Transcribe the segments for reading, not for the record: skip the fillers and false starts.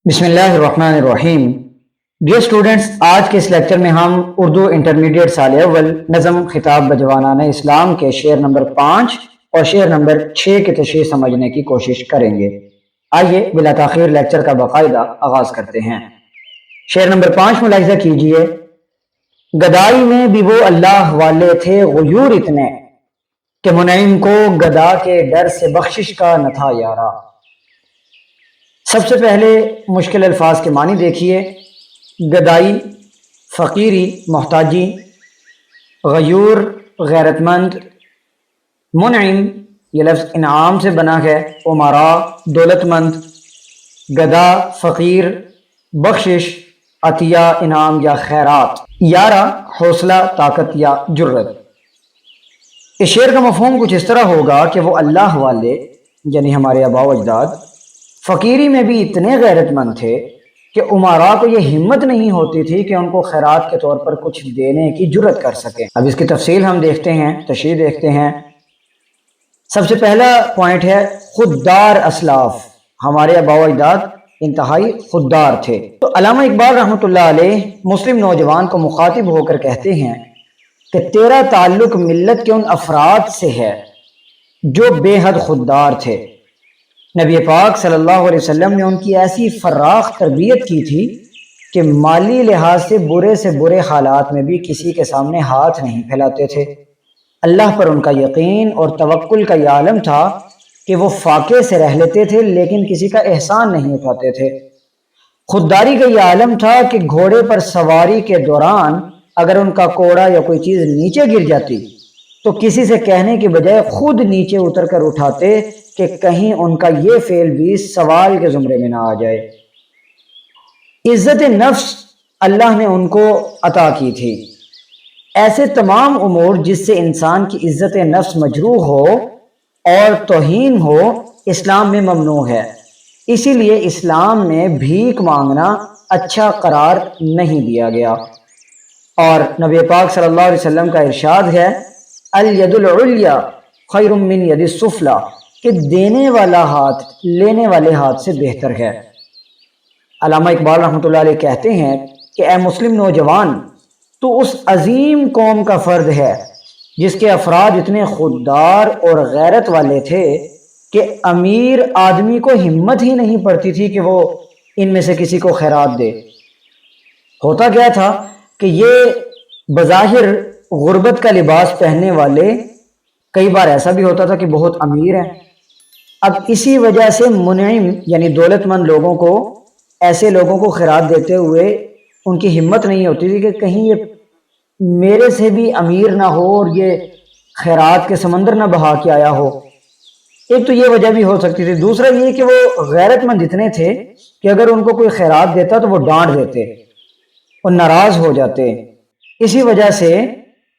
بسم اللہ الرحمن الرحیم۔ ڈیئر اسٹوڈنٹس، آج کے اس لیکچر میں ہم اردو انٹرمیڈیٹ سال اول نظم خطاب بجوانان اسلام کے شعر نمبر 5 اور شعر نمبر 6 کی تشریح سمجھنے کی کوشش کریں گے۔ آئیے بلا تاخیر لیکچر کا باقاعدہ آغاز کرتے ہیں۔ شعر نمبر 5 ملاحظہ کیجئے۔ گدائی میں بھی وہ اللہ والے تھے غیور اتنے کہ منعم کو گدا کے ڈر سے بخشش کا نہ تھا یارا۔ سب سے پہلے مشکل الفاظ کے معنی دیکھیے۔ گدائی فقیری، محتاجی، غیور غیرت مند، منعم یہ لفظ انعام سے بنا ہے، امراء دولت مند، گدا فقیر، بخشش عطیہ انعام یا خیرات، یارہ حوصلہ طاقت یا جرت۔ اس شعر کا مفہوم کچھ اس طرح ہوگا کہ وہ اللہ والے یعنی ہمارے آباء و اجداد فقیری میں بھی اتنے غیرت مند تھے کہ امراء کو یہ ہمت نہیں ہوتی تھی کہ ان کو خیرات کے طور پر کچھ دینے کی جرت کر سکیں۔ اب اس کی تفصیل ہم دیکھتے ہیں، تشریح دیکھتے ہیں۔ سب سے پہلا پوائنٹ ہے خوددار اسلاف۔ ہمارے آباء و اجداد انتہائی خوددار تھے۔ تو علامہ اقبال رحمۃ اللہ علیہ مسلم نوجوان کو مخاطب ہو کر کہتے ہیں کہ تیرا تعلق ملت کے ان افراد سے ہے جو بے حد خوددار تھے۔ نبی پاک صلی اللہ علیہ وسلم نے ان کی ایسی فراخ تربیت کی تھی کہ مالی لحاظ سے برے حالات میں بھی کسی کے سامنے ہاتھ نہیں پھیلاتے تھے۔ اللہ پر ان کا یقین اور توکل کا یہ عالم تھا کہ وہ فاقے سے رہ لیتے تھے لیکن کسی کا احسان نہیں اٹھاتے تھے۔ خودداری کا یہ عالم تھا کہ گھوڑے پر سواری کے دوران اگر ان کا کوڑا یا کوئی چیز نیچے گر جاتی تو کسی سے کہنے کی بجائے خود نیچے اتر کر اٹھاتے کہ کہیں ان کا یہ فعل بھی سوال کے زمرے میں نہ آ جائے۔ عزت نفس اللہ نے ان کو عطا کی تھی۔ ایسے تمام امور جس سے انسان کی عزت نفس مجروح ہو اور توہین ہو اسلام میں ممنوع ہے، اسی لیے اسلام میں بھیک مانگنا اچھا قرار نہیں دیا گیا۔ اور نبی پاک صلی اللہ علیہ وسلم کا ارشاد ہے الید العلیٰ خیر من ید السفلیٰ، کہ دینے والا ہاتھ لینے والے ہاتھ سے بہتر ہے۔ علامہ اقبال رحمۃ اللہ علیہ کہتے ہیں کہ اے مسلم نوجوان، تو اس عظیم قوم کا فرد ہے جس کے افراد اتنے خوددار اور غیرت والے تھے کہ امیر آدمی کو ہمت ہی نہیں پڑتی تھی کہ وہ ان میں سے کسی کو خیرات دے۔ ہوتا کیا تھا کہ یہ بظاہر غربت کا لباس پہننے والے کئی بار ایسا بھی ہوتا تھا کہ بہت امیر ہیں۔ اب اسی وجہ سے منعم یعنی دولت مند لوگوں کو ایسے لوگوں کو خیرات دیتے ہوئے ان کی ہمت نہیں ہوتی تھی کہ کہیں یہ میرے سے بھی امیر نہ ہو اور یہ خیرات کے سمندر نہ بہا کے آیا ہو۔ ایک تو یہ وجہ بھی ہو سکتی تھی، دوسرا یہ کہ وہ غیرت مند اتنے تھے کہ اگر ان کو کوئی خیرات دیتا تو وہ ڈانٹ دیتے اور ناراض ہو جاتے۔ اسی وجہ سے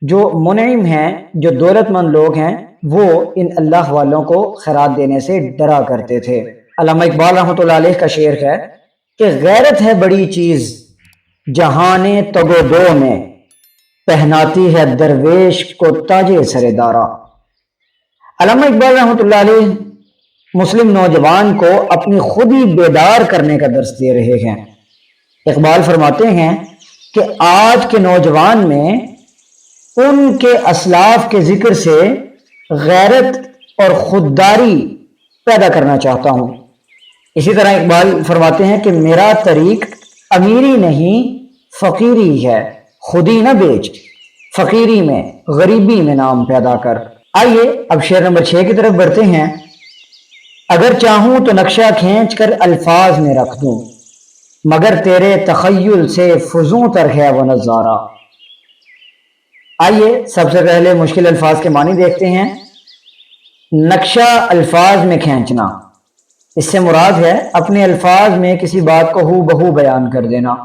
جو منعم ہیں، جو دولت مند لوگ ہیں، وہ ان اللہ والوں کو خیرات دینے سے ڈرا کرتے تھے۔ علامہ اقبال رحمۃ اللہ علیہ کا شعر ہے کہ غیرت ہے بڑی چیز جہان تگ و دو میں، پہناتی ہے درویش کو تاج سر دارا۔ علامہ اقبال رحمۃ اللہ علیہ مسلم نوجوان کو اپنی خودی بیدار کرنے کا درس دے رہے ہیں۔ اقبال فرماتے ہیں کہ آج کے نوجوان میں ان کے اسلاف کے ذکر سے غیرت اور خودداری پیدا کرنا چاہتا ہوں۔ اسی طرح اقبال فرماتے ہیں کہ میرا طریق امیری نہیں فقیری ہے، خودی نہ بیچ فقیری میں غریبی میں نام پیدا کر۔ آئیے اب شعر نمبر 6 کی طرف بڑھتے ہیں۔ اگر چاہوں تو نقشہ کھینچ کر الفاظ میں رکھ دوں، مگر تیرے تخیل سے فزوں تر ہے وہ نظارہ۔ آئیے سب سے پہلے مشکل الفاظ کے معنی دیکھتے ہیں۔ نقشہ الفاظ میں کھینچنا، اس سے مراد ہے اپنے الفاظ میں کسی بات کو ہو بہو بیان کر دینا۔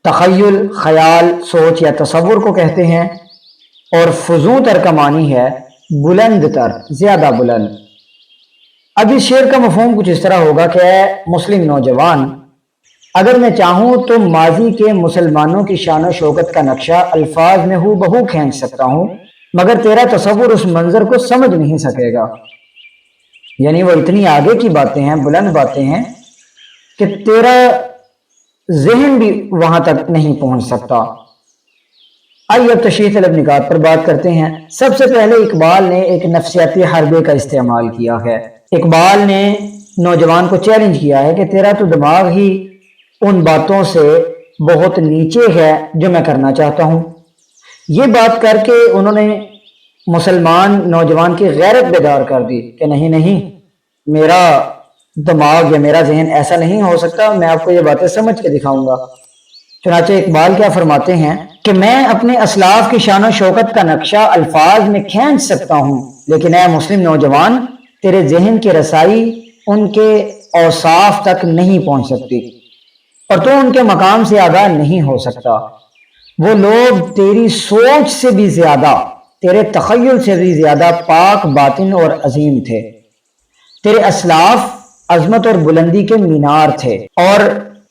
تخیل خیال، سوچ یا تصور کو کہتے ہیں، اور فزوں تر کا معنی ہے بلند تر، زیادہ بلند۔ اب اس شعر کا مفہوم کچھ اس طرح ہوگا کہ اے مسلم نوجوان، اگر میں چاہوں تو ماضی کے مسلمانوں کی شان و شوکت کا نقشہ الفاظ میں ہو بہو کھینچ سکتا ہوں، مگر تیرا تصور اس منظر کو سمجھ نہیں سکے گا۔ یعنی وہ اتنی آگے کی باتیں ہیں، بلند باتیں ہیں کہ تیرا ذہن بھی وہاں تک نہیں پہنچ سکتا۔ آئیے اب تشریح طلب نکات پر بات کرتے ہیں۔ سب سے پہلے اقبال نے ایک نفسیاتی حربے کا استعمال کیا ہے۔ اقبال نے نوجوان کو چیلنج کیا ہے کہ تیرا تو دماغ ہی ان باتوں سے بہت نیچے ہے جو میں کرنا چاہتا ہوں۔ یہ بات کر کے انہوں نے مسلمان نوجوان کی غیرت بیدار کر دی کہ نہیں نہیں، میرا دماغ یا میرا ذہن ایسا نہیں ہو سکتا، میں آپ کو یہ باتیں سمجھ کے دکھاؤں گا۔ چنانچہ اقبال کیا فرماتے ہیں کہ میں اپنے اسلاف کی شان و شوکت کا نقشہ الفاظ میں کھینچ سکتا ہوں، لیکن اے مسلم نوجوان، تیرے ذہن کی رسائی ان کے اوصاف تک نہیں پہنچ سکتی اور تو ان کے مقام سے آگاہ نہیں ہو سکتا۔ وہ لوگ تیری سوچ سے بھی زیادہ، تیرے تخیل سے بھی زیادہ پاک باطن اور عظیم تھے۔ تیرے اسلاف عظمت اور بلندی کے مینار تھے، اور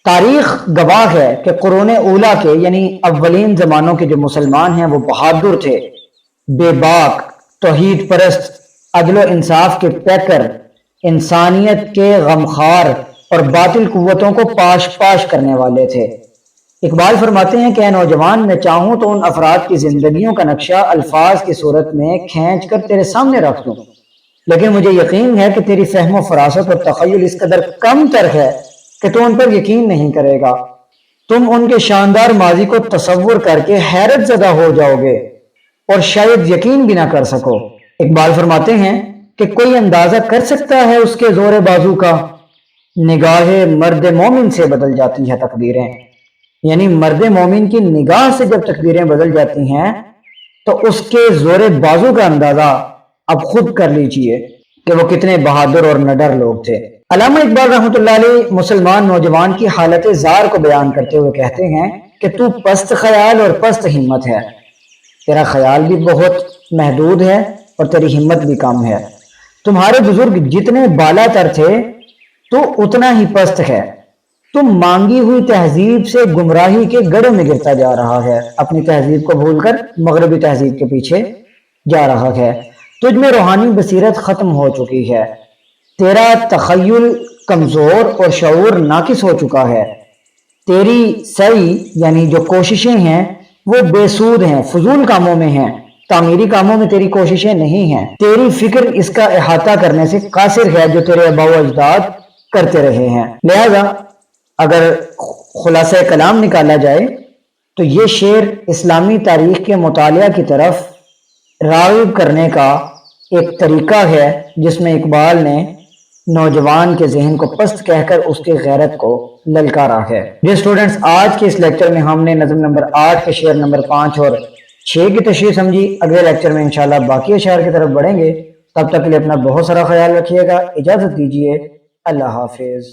تاریخ گواہ ہے کہ قرون اولا کے یعنی اولین زمانوں کے جو مسلمان ہیں وہ بہادر تھے، بے باک، توحید پرست، عدل و انصاف کے پیکر، انسانیت کے غمخوار اور باطل قوتوں کو پاش پاش کرنے والے تھے۔ اقبال فرماتے ہیں کہ اے نوجوان، میں چاہوں تو ان افراد کی زندگیوں کا نقشہ الفاظ کی صورت میں کھینچ کر تیرے سامنے رکھ دوں، لیکن مجھے یقین ہے کہ تیری فہم و فراست اور تخیل اس قدر کم تر ہے کہ تو ان پر یقین نہیں کرے گا۔ تم ان کے شاندار ماضی کو تصور کر کے حیرت زدہ ہو جاؤ گے اور شاید یقین بھی نہ کر سکو۔ اقبال فرماتے ہیں کہ کوئی اندازہ کر سکتا ہے اس کے زور بازو کا، نگاہ مرد مومن سے بدل جاتی ہے تقدیریں۔ یعنی مرد مومن کی نگاہ سے جب تقدیریں بدل جاتی ہیں تو اس کے زور بازو کا اندازہ اب خود کر لیجئے کہ وہ کتنے بہادر اور نڈر لوگ تھے۔ علامہ اقبال رحمۃ اللہ علیہ مسلمان نوجوان کی حالت زار کو بیان کرتے ہوئے کہتے ہیں کہ تو پست خیال اور پست ہمت ہے، تیرا خیال بھی بہت محدود ہے اور تیری ہمت بھی کم ہے۔ تمہارے بزرگ جتنے بالا تر تھے تو اتنا ہی پست ہے۔ تم مانگی ہوئی تہذیب سے گمراہی کے گڑھوں میں گرتا جا رہا ہے، اپنی تہذیب کو بھول کر مغربی تہذیب کے پیچھے جا رہا ہے۔ تجھ میں روحانی بصیرت ختم ہو چکی ہے، تیرا تخیل کمزور اور شعور ناقص ہو چکا ہے۔ تیری سعی یعنی جو کوششیں ہیں وہ بے سود ہیں، فضول کاموں میں ہیں، تعمیری کاموں میں تیری کوششیں نہیں ہیں۔ تیری فکر اس کا احاطہ کرنے سے قاصر ہے جو تیرے آباء و اجداد کرتے رہے ہیں۔ لہذا اگر خلاصہ کلام نکالا جائے تو یہ شعر اسلامی تاریخ کے مطالعہ کی طرف راغب کرنے کا ایک طریقہ ہے جس میں اقبال نے نوجوان کے ذہن کو پست کہہ کر اس کی غیرت کو للکارا ہے۔ جی اسٹوڈنٹس، آج کے اس لیکچر میں ہم نے نظم نمبر 8 کے شعر نمبر 5 اور 6 کی تشریح سمجھی۔ اگلے لیکچر میں انشاءاللہ باقی اشعار کی طرف بڑھیں گے۔ تب تک کے لیے اپنا بہت سارا خیال رکھیے گا۔ اجازت دیجیے، اللہ حافظ۔